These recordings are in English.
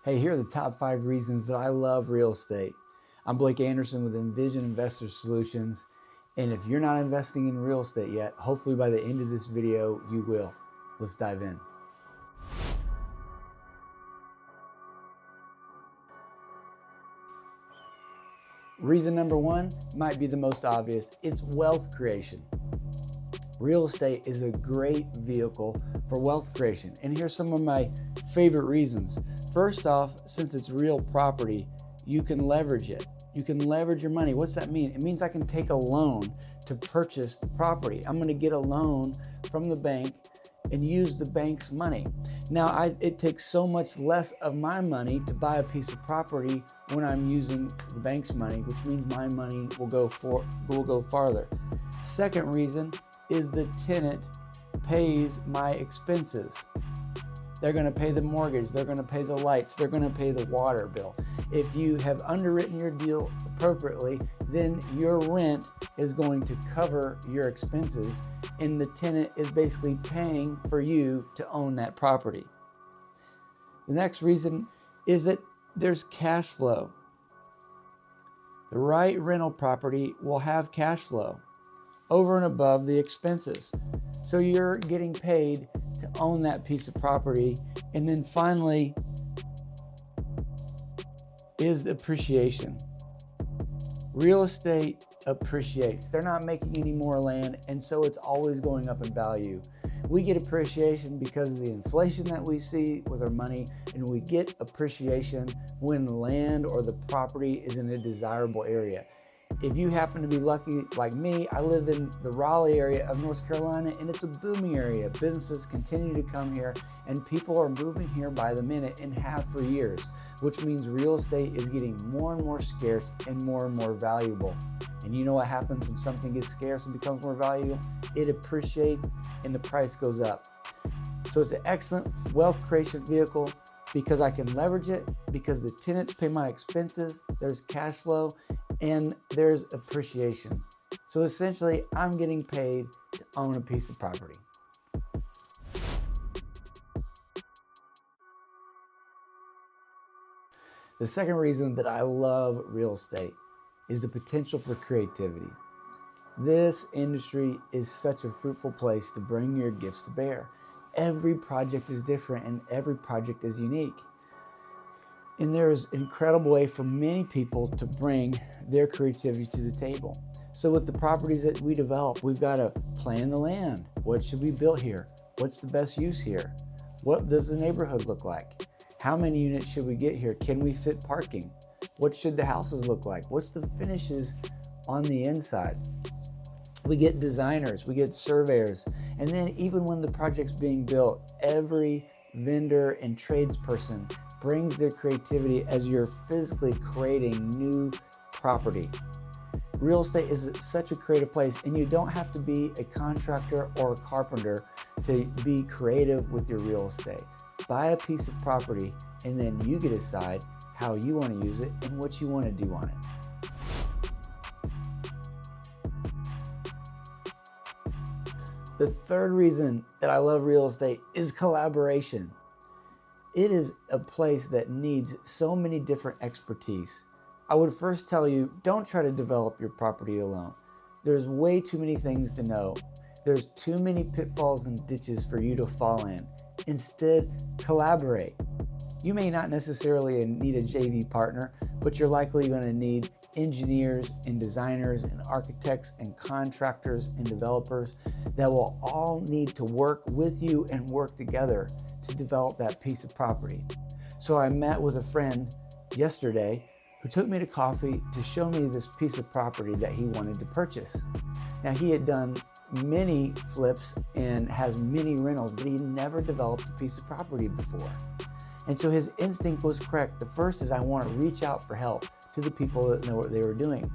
Hey, here are the top 5 reasons that I love real estate. I'm Blake Anderson with Envision.investor Solutions. And if you're not investing in real estate yet, hopefully by the end of this video, you will. Let's dive in. Reason number 1 might be the most obvious. It's wealth creation. Real estate is a great vehicle for wealth creation. And here's some of my favorite reasons. First off, since it's real property, you can leverage it. You can leverage your money. What's that mean? It means I can take a loan to purchase the property. I'm going to get a loan from the bank and use the bank's money. Now, it takes so much less of my money to buy a piece of property when I'm using the bank's money, which means my money will go farther. Second reason is the tenant pays my expenses. They're going to pay the mortgage, they're going to pay the lights, they're going to pay the water bill. If you have underwritten your deal appropriately, then your rent is going to cover your expenses, and the tenant is basically paying for you to own that property. The next reason is that there's cash flow. The right rental property will have cash flow over and above the expenses. So you're getting paid to own that piece of property. And then finally is the appreciation. Real estate appreciates. They're not making any more land, and so it's always going up in value. We get appreciation because of the inflation that we see with our money, and we get appreciation when the land or the property is in a desirable area. If you happen to be lucky like me, I live in the Raleigh area of North Carolina, and it's a booming area. Businesses continue to come here, and people are moving here by the minute and have for years, which means real estate is getting more and more scarce and more valuable. And you know what happens when something gets scarce and becomes more valuable? It appreciates and the price goes up. So it's an excellent wealth creation vehicle because I can leverage it, because the tenants pay my expenses, there's cash flow, and there's appreciation. So essentially, I'm getting paid to own a piece of property. The second reason that I love real estate is the potential for creativity. This industry is such a fruitful place to bring your gifts to bear. Every project is different and every project is unique. And there's an incredible way for many people to bring their creativity to the table. So with the properties that we develop, we've got to plan the land. What should we build here? What's the best use here? What does the neighborhood look like? How many units should we get here? Can we fit parking? What should the houses look like? What's the finishes on the inside? We get designers, we get surveyors, and then even when the project's being built, every vendor and tradesperson brings their creativity as you're physically creating new property. Real estate is such a creative place, and you don't have to be a contractor or a carpenter to be creative with your real estate. Buy a piece of property, and then you can decide how you want to use it and what you want to do on it. The third reason that I love real estate is collaboration. It is a place that needs so many different expertise. I would first tell you, don't try to develop your property alone. There's way too many things to know. There's too many pitfalls and ditches for you to fall in. Instead, collaborate. You may not necessarily need a JV partner, but you're likely going to need engineers and designers and architects and contractors and developers that will all need to work with you and work together to develop that piece of property. So I met with a friend yesterday who took me to coffee to show me this piece of property that he wanted to purchase. Now, he had done many flips and has many rentals, but he had never developed a piece of property before. And so his instinct was correct. The first is I want to reach out for help to the people that know what they were doing.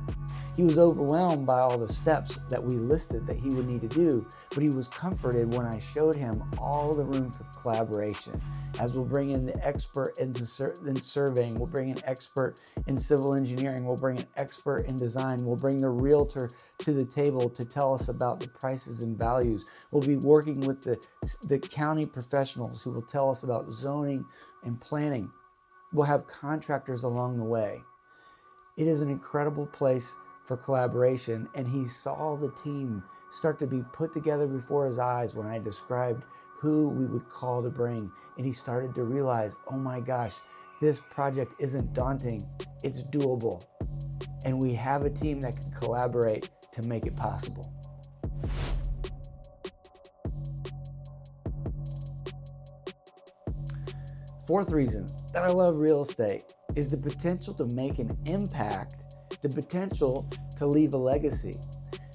He was overwhelmed by all the steps that we listed that he would need to do, but he was comforted when I showed him all the room for collaboration. As we'll bring in the expert in surveying, we'll bring an expert in civil engineering, we'll bring an expert in design, we'll bring the realtor to the table to tell us about the prices and values. We'll be working with the county professionals who will tell us about zoning and planning. We'll have contractors along the way. It is an incredible place for collaboration, and he saw the team start to be put together before his eyes when I described who we would call to bring. And he started to realize, oh my gosh, this project isn't daunting, it's doable. And we have a team that can collaborate to make it possible. Fourth reason that I love real estate is the potential to make an impact, the potential to leave a legacy.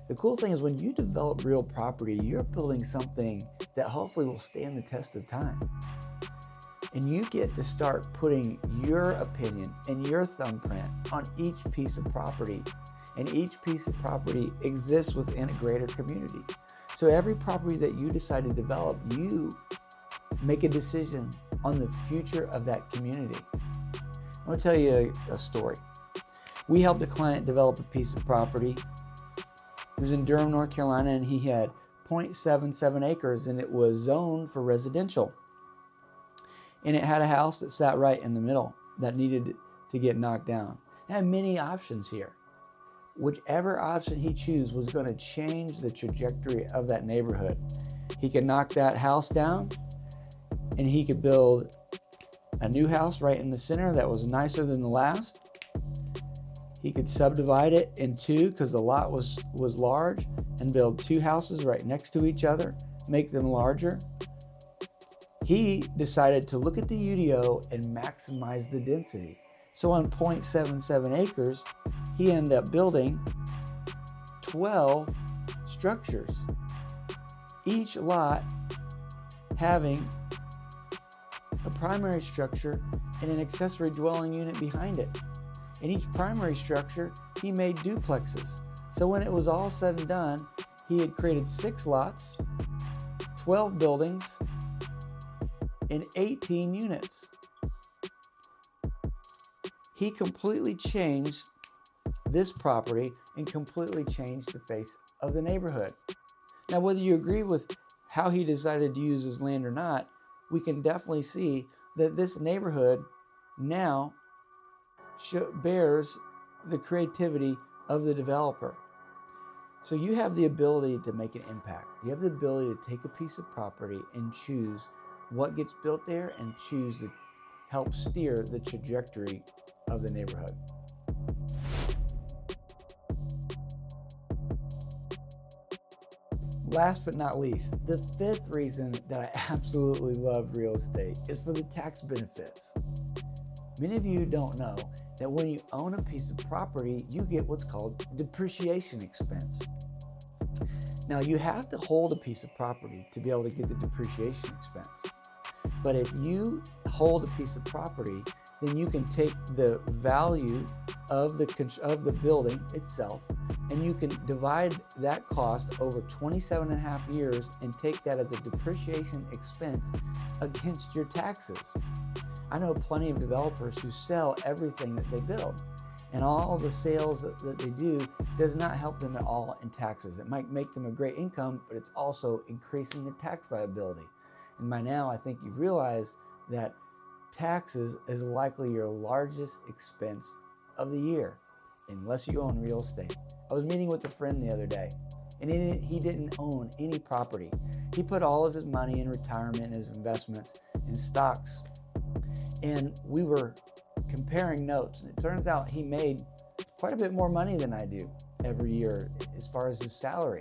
The cool thing is when you develop real property, you're building something that hopefully will stand the test of time. And you get to start putting your opinion and your thumbprint on each piece of property. And each piece of property exists within a greater community. So every property that you decide to develop, you make a decision on the future of that community. I'm going to tell you a story. We helped a client develop a piece of property. It was in Durham, North Carolina, and he had 0.77 acres, and it was zoned for residential. And it had a house that sat right in the middle that needed to get knocked down. It had many options here. Whichever option he chose was going to change the trajectory of that neighborhood. He could knock that house down, and he could build a new house right in the center that was nicer than the last. He could subdivide it in two because the lot was large and build two houses right next to each other, make them larger. He decided to look at the UDO and maximize the density. So on 0.77 acres, he ended up building 12 structures, each lot having a primary structure and an accessory dwelling unit behind it. In each primary structure, he made duplexes. So when it was all said and done, he had created 6 lots, 12 buildings, and 18 units. He completely changed this property and completely changed the face of the neighborhood. Now, whether you agree with how he decided to use his land or not, we can definitely see that this neighborhood now bears the creativity of the developer. So you have the ability to make an impact. You have the ability to take a piece of property and choose what gets built there and choose to help steer the trajectory of the neighborhood. Last but not least, the fifth reason that I absolutely love real estate is for the tax benefits. Many of you don't know that when you own a piece of property, you get what's called depreciation expense. Now, you have to hold a piece of property to be able to get the depreciation expense. But if you hold a piece of property, then you can take the value of the building itself and you can divide that cost over 27 and a half years and take that as a depreciation expense against your taxes. I know plenty of developers who sell everything that they build, and all the sales that they do does not help them at all in taxes. It might make them a great income, but it's also increasing the tax liability. And by now, I think you've realized that taxes is likely your largest expense of the year, unless you own real estate. I was meeting with a friend the other day, and he didn't own any property. He put all of his money in retirement, his investments, in stocks. And we were comparing notes, and it turns out he made quite a bit more money than I do every year as far as his salary.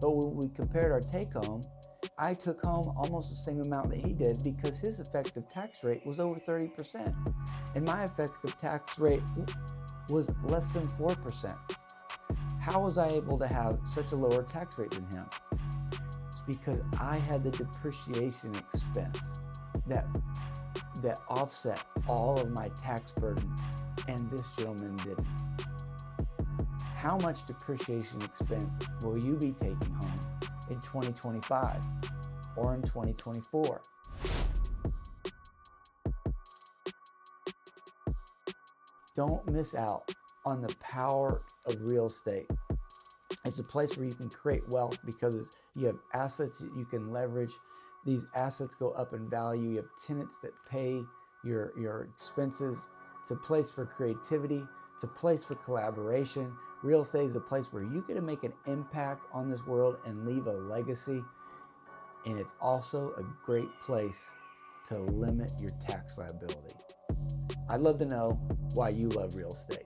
But when we compared our take home, I took home almost the same amount that he did because his effective tax rate was over 30%. And my effective tax rate was less than 4%. How was I able to have such a lower tax rate than him? It's because I had the depreciation expense that offset all of my tax burden, and this gentleman didn't. How much depreciation expense will you be taking home in 2025 or in 2024? Don't miss out on the power of real estate. It's a place where you can create wealth because you have assets that you can leverage. These assets go up in value. You have tenants that pay your expenses. It's a place for creativity. It's a place for collaboration. Real estate is a place where you get to make an impact on this world and leave a legacy. And it's also a great place to limit your tax liability. I'd love to know why you love real estate.